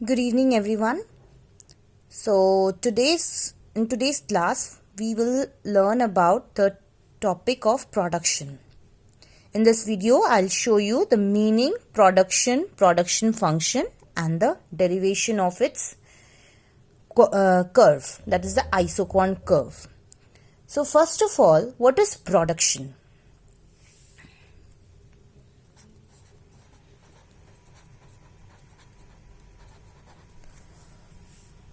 Good evening, everyone. So in today's class we will learn about the topic of production. In this video I'll show you the meaning, production function and the derivation of its curve, that is the isoquant curve. So first of all, what is production?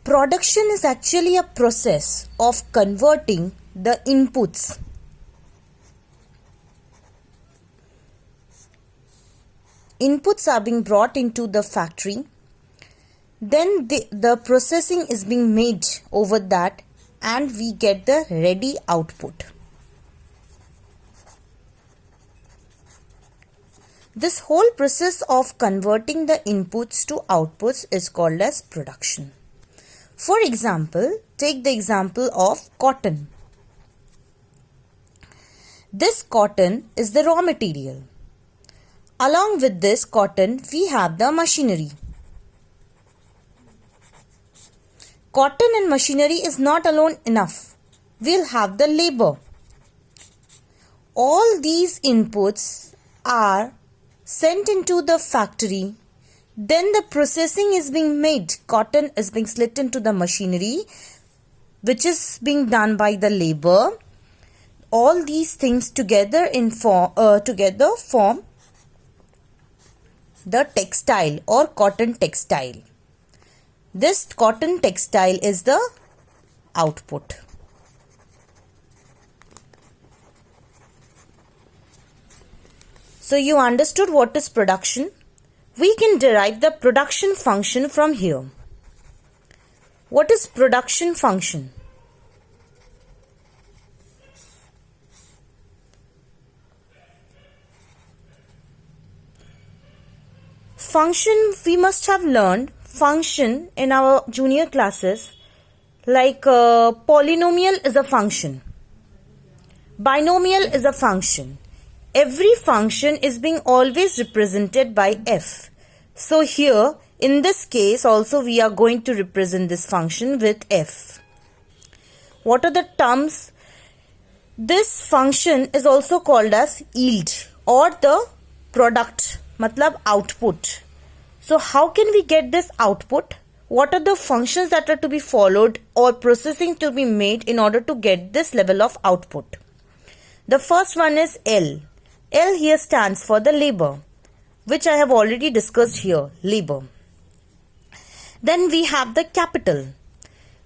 Production is actually a process of converting the inputs are being brought into the factory, then the processing is being made over that and we get the ready output. This whole process of converting the inputs to outputs is called as production. For example, take the example of cotton. This cotton is the raw material. Along with this cotton, we have the machinery. Cotton and machinery is not alone enough. We'll have the labor. All these inputs are sent into the factory. Then the processing is being made. Cotton is being slit into the machinery, which is being done by the labor. All these things together form the textile or cotton textile. This cotton textile is the output. So you understood what is production? We can derive the production function from here. What is production function? Function, we must have learned function in our junior classes, like polynomial is a function, binomial is a function. Every function is being always represented by f. So here in this case also we are going to represent this function with f. What are the terms? This function is also called as yield or the product, matlab output. So how can we get this output? What are the functions that are to be followed or processing to be made in order to get this level of output? The first one is L. L here stands for the labor, which I have already discussed here, labor. Then we have the capital.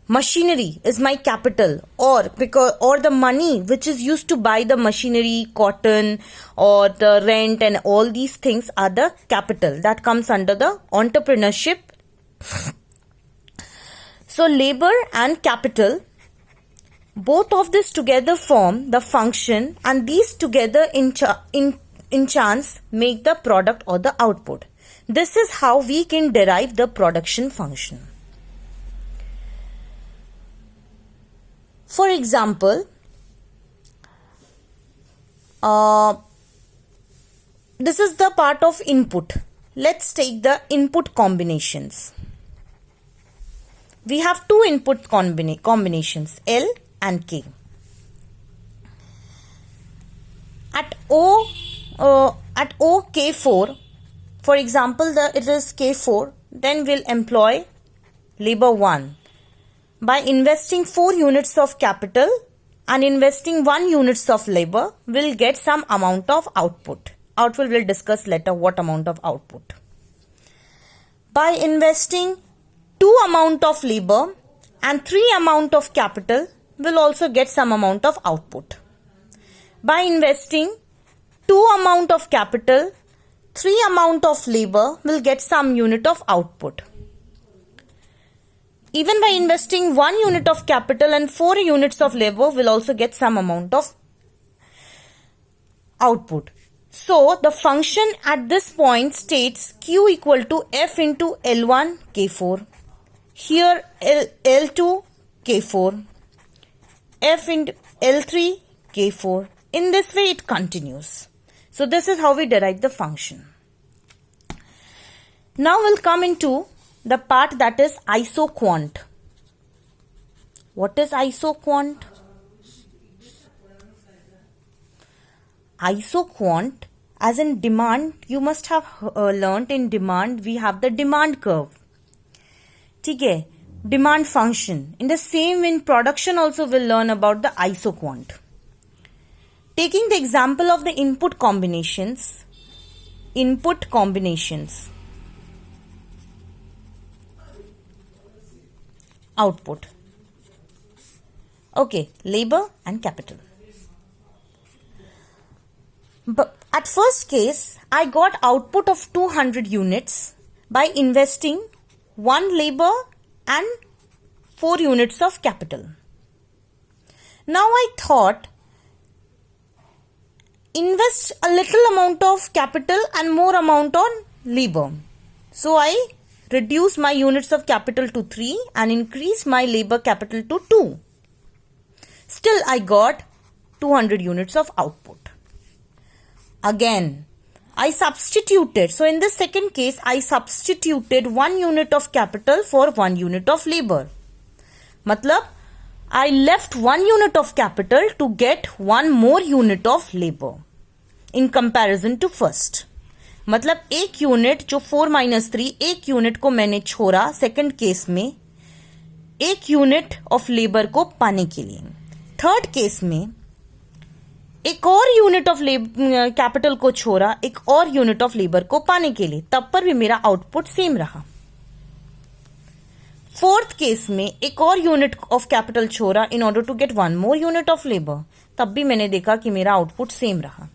Machinery is my capital, or the money which is used to buy the machinery, cotton or the rent and all these things are the capital that comes under the entrepreneurship. So labor and capital, both of this together form the function and these together in chance make the product or the output. This is how we can derive the production function. For example, this is the part of input. Let's take the input combinations. We have two input combinations, L and K. At OK4, for example, it is K4, then we'll employ labor 1. By investing 4 units of capital and investing 1 units of labor, we'll get some amount of output. Output we'll discuss later what amount of output. By investing 2 amount of labor and 3 amount of capital, we'll also get some amount of output. By investing 2 amount of capital, 3 amount of labor, we'll get some unit of output. Even by investing 1 unit of capital and 4 units of labor, we'll also get some amount of output. So the function at this point states Q equal to F into L1 K4. Here L2 K4. F into L3 K4. In this way it continues. So this is how we derive the function. Now we'll come into the part that is isoquant. What is isoquant? Isoquant, as in demand, you must have learnt in demand we have the demand curve. ठीक है, demand function. In the same, in production also we'll learn about the isoquant. Taking the example of the input combinations. Output. Okay, labor and capital. But at first case, I got output of 200 units by investing 1 labor and 4 units of capital. Now I thought, invest a little amount of capital and more amount on labor. So I reduce my units of capital to 3 and increase my labor capital to 2. Still I got 200 units of output. Again, I substituted. So in the second case, I substituted 1 unit of capital for 1 unit of labor. Matlab, I left 1 unit of capital to get 1 more unit of labor in comparison to first. मतलब 1 unit जो 4 - 3, 1 unit को मैंने छोड़ा second case में 1 unit of labour को पाने के लिए. थर्ड केस में एक और यूनिट ऑफ कैपिटल को छोड़ा एक और यूनिट ऑफ लेबर को पाने के लिए, तब पर भी मेरा आउटपुट सेम रहा. फोर्थ केस में एक और यूनिट ऑफ कैपिटल छोड़ा in order to get 1 more unit of labour, तब भी मैंने देखा कि मेरा आउटपुट सेम रहा.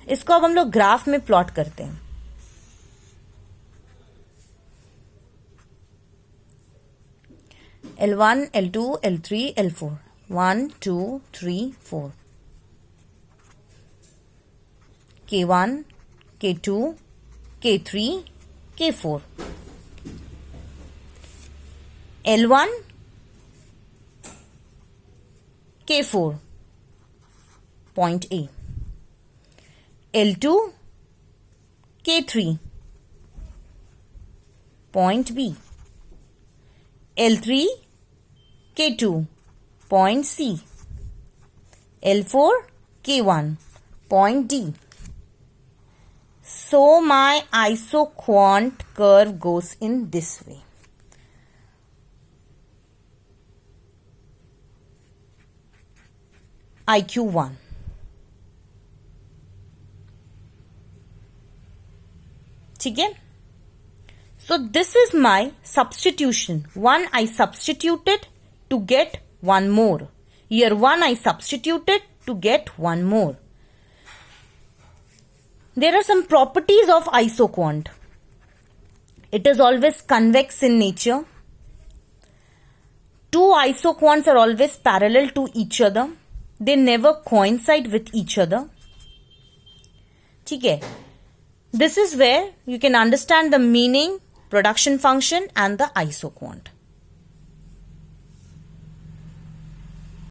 इसको अब हम लोग ग्राफ में प्लॉट करते हैं. L1, L2, L3, L4. 1, 2, 3, 4. K1, K2, K3, K4. L1, K4, point A. L2, K3, point B. L3, K2, point C. L4, K1, point D. So my isoquant curve goes in this way. IQ1. ठीक है? So this is my substitution. 1 I substituted to get 1 more. Here 1 I substituted to get 1 more. There are some properties of isoquant. It is always convex in nature. 2 isoquants are always parallel to each other. They never coincide with each other. ठीक है? This is where you can understand the meaning, production function and the isoquant.